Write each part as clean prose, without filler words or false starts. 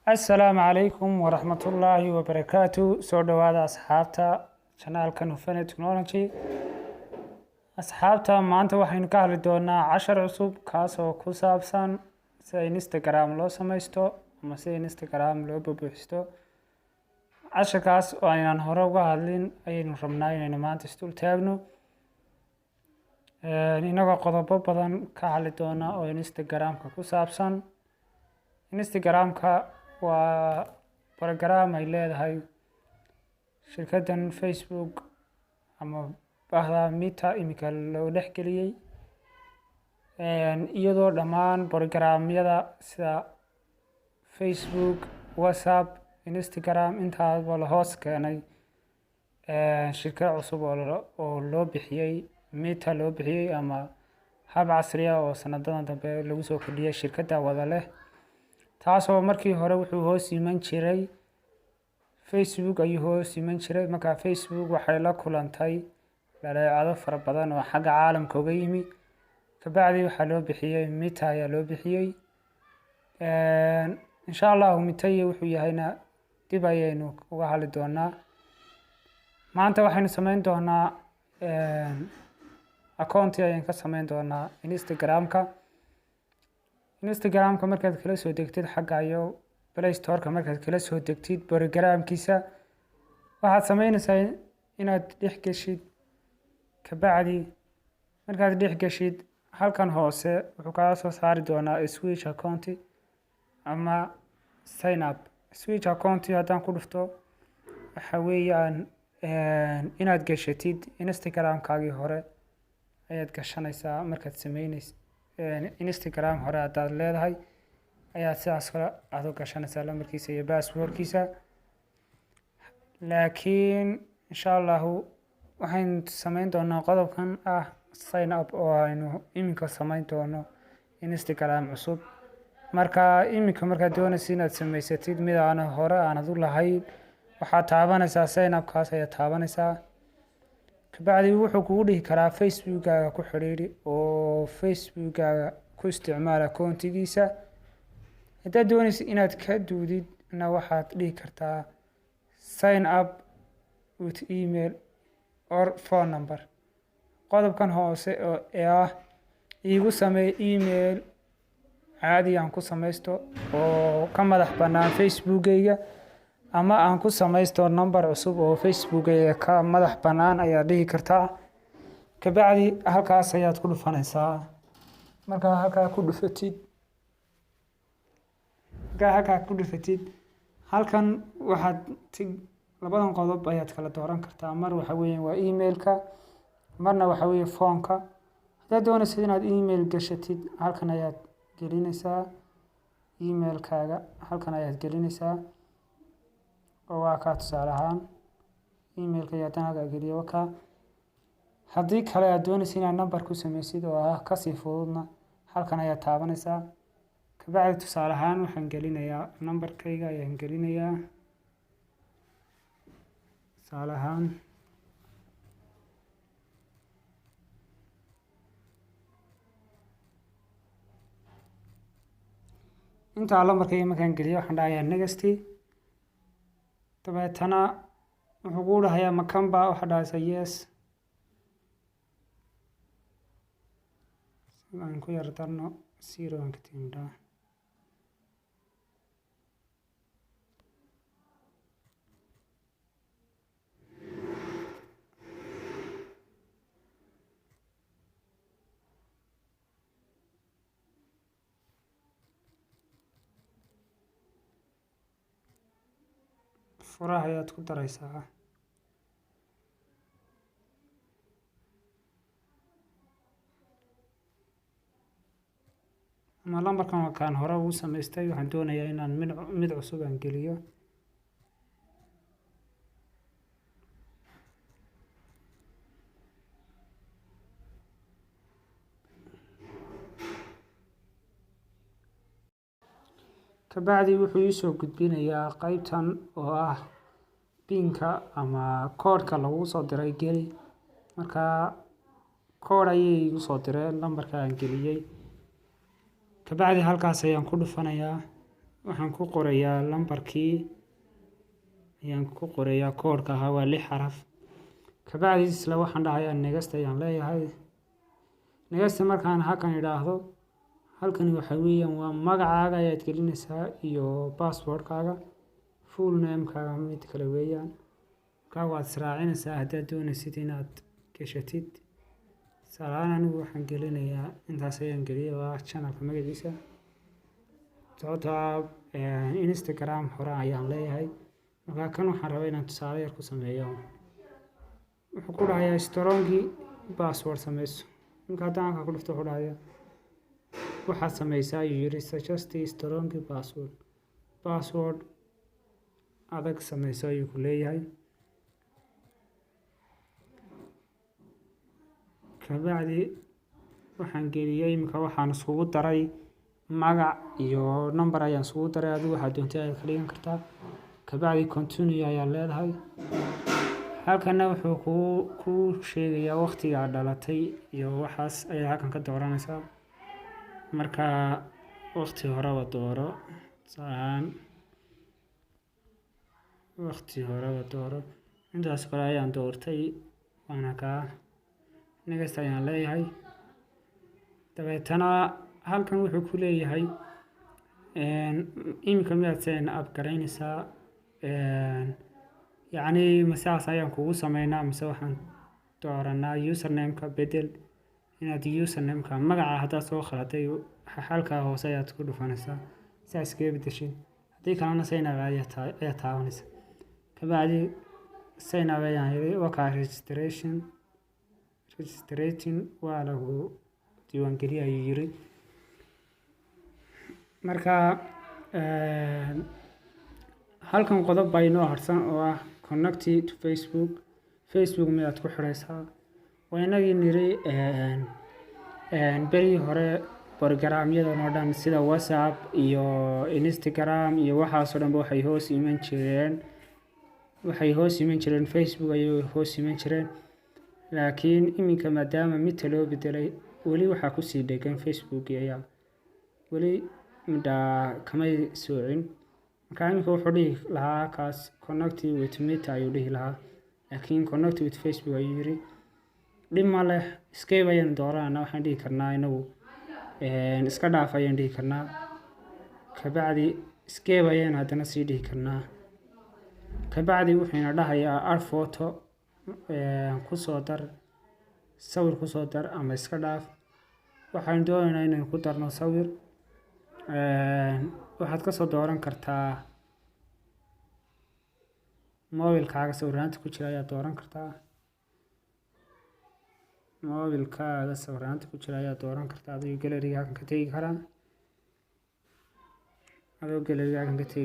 السلام عليكم ورحمة الله وبركاته. سو دواada asxaabta channelkan Hufane Technology. asxaabta maanta waxaynu ka hadli doonaa cashar cusub kaas oo ku saabsan sida Instagram loo samaysto ama sida Instagram loo buuxisto. casharkaas oo aynaan hore uga hadlin ayaynu rabnaa inaynu maanta isdul taagno inagoo qodobo badan ka hadli doona oo Instagram-ka ku saabsan. Instagram-ka waa program ay leedahay shirkaddan Facebook ama bahda Meta imika loo dhexgeliyay iyadoo dhammaan programyada sida Facebook, WhatsApp, Instagram intaaba la hoos keenay shirkad cusub oo loo bixiyay Meta loo bixiyay ama hab casri ah oo sanadadan dambe lagu soo kordhiyay shirkadda wada leh, taasoo markii hore wuxuu hoos iman jiray Facebook ayuu hoos iman jiray. marka Facebook waxay la kulantay dhaleecado fara badan oo xagga caalamka uga yimi, kabacdi waxaa loo bixiyay Meta ayaa loo bixiyay. insha Allah Meta wuxuu yahayna dib ayaynu uga hadli doonaa. maanta waxaynu samayn doonaa account ayaan ka samayn doonaa Instagram-ka markaad kala soo degtid xagga iyo Play Store-ka markaad kala soo degtid programkiisa waxaad samaynaysaa inaad dhex gashid, kabacdi markaad dhex gashid halkan hoose wuxuu kaa soo saari doonaa switch account ama sign up. switch account haddaan ku dhufto waxa weeyaan inaad gashatid Instagram-kaagii hore ayaad gashanaysaa. markaad samaynaysid Instagram hore haddaad leedahay ayaad sidaas kale aad u gashanaysaa lambarkiisa iyo passwordkiisa. laakiin insha Allah waxaynu samayn doonaa qodobkan ah sign up oo aynu iminka samayn doono Instagram cusub. markaad doonaysid inaad samaysatid mid aan hore aanad u lahayn waxaad taabanaysaa sign up kaas ayaad taabanaysaa, kabacdi wuxuu kugu dhihi karaa Facebook-gaaga ku xiriiri oo Facebook-gaaga ku isticmaal account-giisa. haddaad doonaysid inaad ka duudidna waxaad dhihi kartaa sign up with email or phone number. qodobkan hoose oo ah iigu samee email caadi aan ku samaysto oo ka madax bannaan Facebook-gayga ama aan ku samaysto number cusub oo Facebook-gayga ka madax bannaan ayaad dhihi kartaa. kabacdi halkaas ayaad ku dhufanaysaa. markaa halkaa ku dhufatid halkan waxaad labadan qodob ayaad kala dooran kartaa. mar waxa weeye waa email-ka, marna waxa weeye phone-ka. haddaad doonaysid inaad email gashatid halkan ayaad gelinaysaa email-kaaga, halkan ayaad gelinaysaa oo waa kaa tusaale ahaan email-ka haddana halkaa geliyo wakaa. haddii kale aad doonaysid inaad number ku samaysid oo ah kasii fududna halkan ayaad taabanaysaa. kabacdi tusaale ahaan waxaan gelinayaa numberkayga ayaan gelinayaa tusaale ahaan intaa lambarkayga markaan geliyo waxaan dhahayaa next. dabeetana wuxuu ku dhahayaa makamba waxaad dhahaysaa yes. aan ku yar darno 0 aan ka tiimdaa. furaha ayaad ku daraysaa ama lambarkan waa kaan hore ugu samaystay. waxaan doonayaa inaan mid cusub aan geliyo. kabacdi wuxuu ii soo gudbinayaa qaybtan oo ah pinka ama koodhka lagu soo diray geli. markaa koodh ayay igu soo direen lambarka aan geliyey, kabacdi halkaas ayaan ku dhufanayaa waxaan ku qorayaa lambarkii ayaan ku qorayaa koodhka ahaa waa 6 xaraf. kabacdi isla waxaan dhahayaa next ayaan leeyahay. next markaan halkan idhaahdo, halkani waxa weeyaan waa magacaaga ayaad gelinaysaa iyo passwordkaaga, full namekaaga mid kale weeyaan. markaa waad israacinaysaa haddaad doonaysid inaad gashatid. salaan anigu waxaan gelinayaa intaas ayaan geliyay waa channelka magaciisa. sababtoo Instagram hore ayaan leeyahay. markaa kan waxaan rabaa inaan tusaale yar ku sameeyo. wuxuu ku dhahayaa strong password sameyso. marka haddaan halka ku dhufto wuxuu dhahayaa waxaad sameysaa ayuu yiri suggest strong password adag sameyso ayuu ku leeyahay. kabacdi waxaan geliyay imika waxaan isugu daray magac iyo number ayaan isugu daray. adigu waxaad doontay ayaad ka dhigan kartaa. kabacdi continue ayaa leedahay. halkana wuxuu ku sheegayaa waqtiga aad dhalatay iyo waxaas ayaa halkan ka dooranaysaa. marka waqti horeba dooro. waqti horeba dooro. intaas kale ayaan doortay waana kaa next ayaan leeyahay. dabeetana halkan wuxuu ku leeyahay imika miyaad sign up garaynaysaa, yacni masaas ayaan kugu sameynaa mise waxaan dooranaa usernameka bedel. inaad usernameka magaca haddaad soo khaladay halkaa hoose ayaad ku dhufanaysaa saas kaga bedeshid. haddii kalena sign up ayaa taabanaysa. kabacdi sign up ayaan yiri wakaa registrating waa lagu diiwaangeliya ayuu yiri. marka halkan qodob baa inoo harsan oo ah connect to Facebook miyaad ku xiraysaa. waa inagii niri berigii hore programyadan oo dhan sida WhatsApp iyo Instagram iyo waxaasoo dhanba waxay hoos iman jireen Facebook ayay hoos iman jireen. laakiin iminka maadaama midta loo bedelay weli waxaa kusii dhegan Facebook ayaa weli midhaa kamay soocin. marka iminka wuxuu dhihi lahaa kaas connect with Meta ayuu dhihi lahaa, laakiin connect with Facebook ayuu yiri. dhib ma leh escape ayaan dooranaa. waxaan dhihi karnaa inagu iska dhaaf ayaan dhihi karnaa. kabacdi escape ayaan haddana sii dhihi karnaa. kabacdi wuxuuna dhahayaa add photo kusoo dar sawir kusoo dar ama iska dhaaf. waxaan doonaynaa inaan ku darno sawir. waxaad kasoo dooran kartaa mobilkaaga sawiraanta ku jira ayaad dooran kartaa. mobilkaaga sawiraanta ku jira ayaad dooran kartaa. adigoo galeriga halkan ka tegi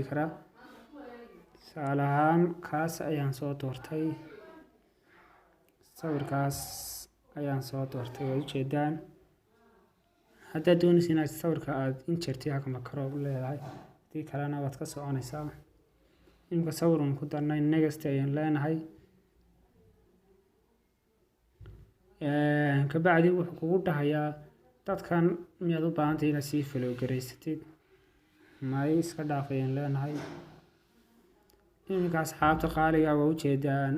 karaa. tusaale ahaan kaas ayaan soo doortay. sawirkaas ayaan soo doortay waa ujeedaan. haddaad doonaysa inaad sawirka aad injerti halka makaro leedahay, haddii kalena waad ka soconaysaa. imika sawirun ku darnay next ayaan leenahay. kabacdi wuxuu kugu dhahayaa dadkan miyaad u baahantay inaad sii follow garaysatid. may iska dhaaf ayaan leenahay. iminka asxaabta qaaliga waa ujeedaan.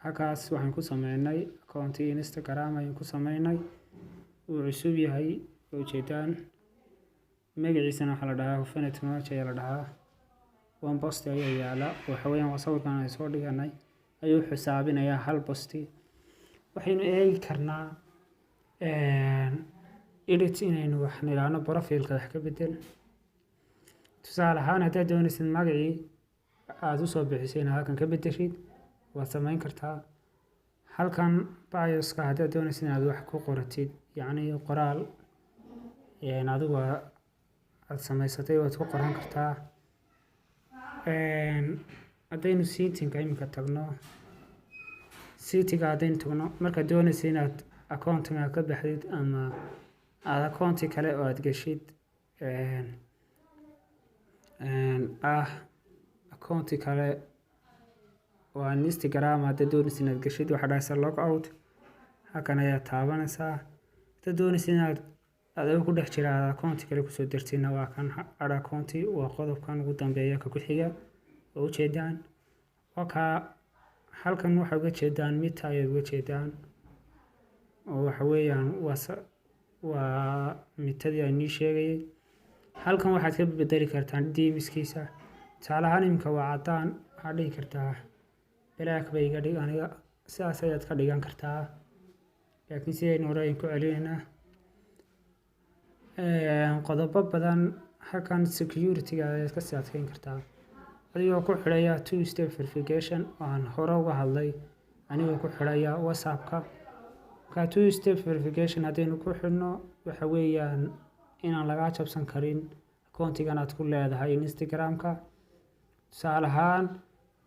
halkaas waxaan ku sameynay account Instagram ayaan ku sameynay. wuu cusub yahay waa ujeedaan. magaciisana waxaa la dhahaa Hufana Technology ayaa la dhahaa. one post ayaa yaala. waxa weeyaan waa sawirkan ay soo dhiganay ayuu xisaabinayaa hal posti. waxaynu eegi karnaa edit inaynu wax niraano profilka wax ka bedel. tusaale ahaan haddaad doonaysid magacii aad usoo bixisay inaad halkan ka bedeshid waad samayn kartaa. halkan bioska haddaad doonaysid inaad wax ku qoratid, yacni qoraal adigu aad samaysatay waad ku qoran kartaa. haddaynu setting imika tagno, haddaynu tagno markaad doonaysid inaad accountiga ka baxdid ama aad accounti kale oo aad geshid accounti kale oo aan Instagram haddaad doonaysid inaad geshid waxaa dhahaysaa log out. halkan ayaa taabanaysaa. haddaad doonaysid inaad adoo ku dhex jira account kale kusoo dirtina waa kan add account waa qodobkan ugu dambeeya ka ku xiga oo ujeedaan waka halkan waxa uga jeedaan mid ay uga jeedaan oo waxa weeyaan waa mitadii aan sheegay halkan waxaad ka bedeli kartaan diimiskiisa taalahan imka waa cadaan waxaad dhigi kartaa black bay iga dhig aniga sidaas ayaad ka dhigan kartaa laakiin sidaynu hore ku celinaynaa qodobo badan halkan security-ga ayaad ka adkeyn kartaa adigoo ku xidhaya two step verification aan hore uga hadlay anigoo ku xidhaya whatsapp-ka ka two step verification haddaynu ku xidhno waxa weeyaan inaan lagaa jabsan karin akoontigan aad ku leedahay Instagram-ka tusaale ahaan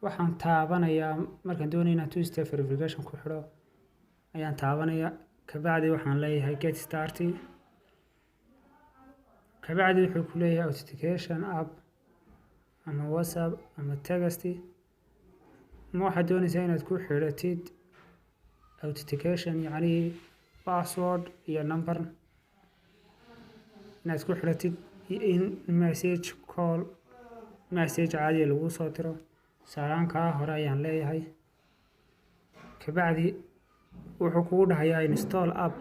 waxaan taabanayaa markaan doonayo inaan two step verification ku xidho ayaan taabanaya kabacdi waxaan leeyahay get started kabacdi wuxuu ku leeyahay authentication app ama whatsapp ama text ma waxaad doonaysaa inaad ku xidhatid authentication yacni password iyo number inaad ku xidhatid in message call message caadi lagu soo diro saaraanka hore ayaan leeyahay kabacdi wuxuu kugu dhahayaa install app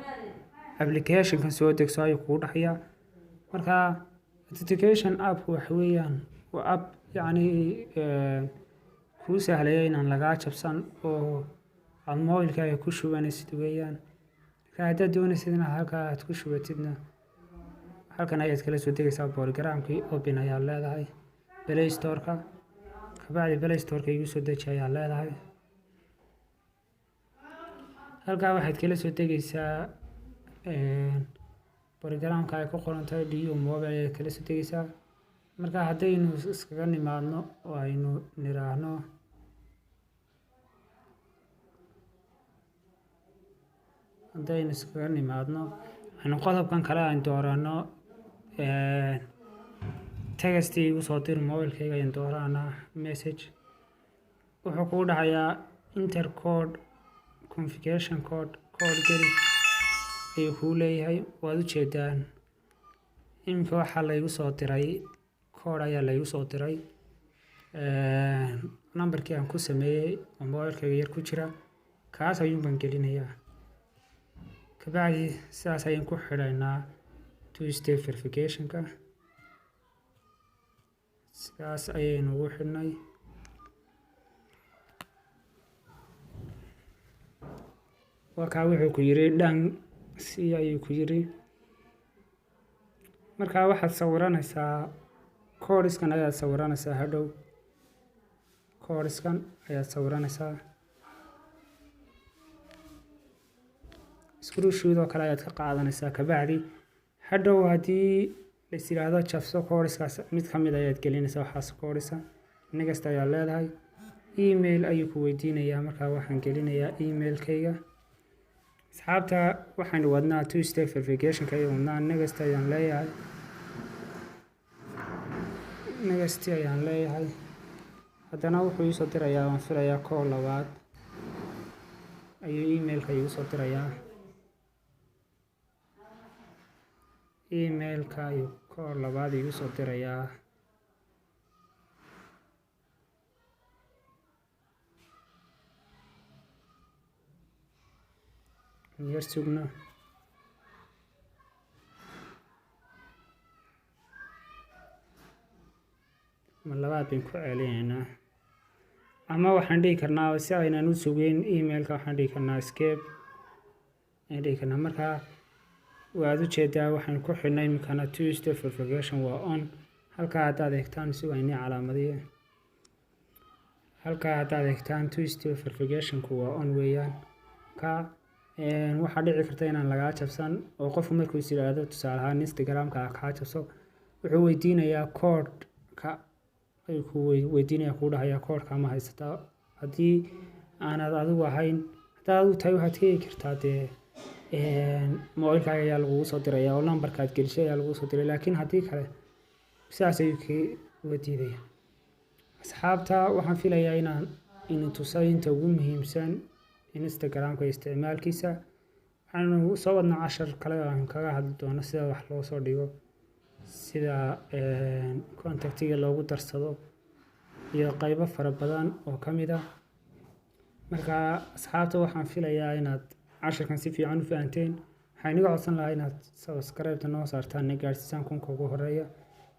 application-kan soo degso ayuu kugu dhahayaa marka authentication app waxa weeyaan waa app yacni kuu sahlaya inaan lagaa jabsan oo aad mobilkaaga ku shubanaysid weeyaan marka haddaad doonaysid inaad halkaa aad ku shubatidna halkan ayaad kala soo degaysaa programkii open ayaad leedahay play store-ka kabacdi play store-ka igu soo deji ayaad leedahay halkaa waxaad kala soo degaysaa programka ay ku qoran tahay DU mobile ayaad kala soo degaysaa marka haddaynu iskaga nimaadno oo aynu niraahno aynu qodobkan kale aan doorano text igu soo dir mobilkayga ayaan dooranaa message wuxuu kugu dhahayaa enter code configuration code geli ayuu kuu leeyahay waad ujeedaan iminka waxaa laygu soo diray code ayaa laygu soo diray numberkii aan ku sameeyey oo mobilkayga yar ku jira kaas ayuun baan gelinayaa kabacdi sidaas ayaan ku xidhaynaa two step verification-ka sidaas ayaynu ugu xidhnay wakaa wuxuu ku yiri dhan si ayuu ku yiri markaa waxaad sawiranaysaa koodhiskan ayaad sawiranaysaa hadhow koodhiskan ayaad sawiranaysaa screenshot oo kale ayaad ka qaadanaysaa kabacdi hadhow haddii lais yidhaahdo jabso koodhiskaas mid ka mid ayaad gelinaysaa waxaas koodhisa next ayaad leedahay email ayuu ku weydiinayaa markaa waxaan gelinayaa emailkayga asxaabta waxaan wadnaa two step verification-ka iyo wadnaa next ayaan leeyahay haddana wuxuu iisoo dirayaa waan filayaa call labaad ayuu emailka igu soo dirayaa emailka ayuu call labaad igu soo dirayaa yar sugno ma labaad bayn ku celinaynaa ama waxaan dhihi karnaa si aynan u sugeyn emailka waxaan dhihi karnaa escape ayaan dhihi karnaa markaa waad ujeedaa waxaan ku xidhnay imikana two step verification waa on halkaa haddaad eegtaan si waynii calaamadiye halkaa haddaad eegtaan two step verification-ku waa on weeyaan ka waxaa dhici karta inaan lagaa jabsan oo qofku markuu is yidhaahdo tusaale ahaan Instagram-ka kaa jabso wuxuu weydiinayaa koodhka ayuu ku weydiinayaa kuu dhahayaa koodhka ma haysataa haddii aanad adigu ahayn haddaad adigu tahay waxaad ka heli kartaa dee mobilkaaga ayaa lagugu soo dirayaa oo lambarkaad gelisay ayaa lagugu soo diray laakiin haddii kale sidaas ayuu uga diidaya asxaabta waxaan filayaa inaan tusay inta ugu muhiimsan Instagram-ka isticmaalkiisa waxaanu soo wadnaa cashar kale oo aan kaga hadli doono sida wax loo soo dhigo, sida contactiga loogu darsado iyo qaybo fara badan oo ka mid ah. Marka asxaabta waxaan filayaa inaad casharkan si fiican u fahanteen. waxaan iga codsan lahaa inaad subscribe noo saartaan gaarsiisaan kunka ugu horeeya.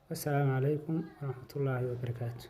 Wassalaamu calaykum waraxmatullaahi wabarakaatuh.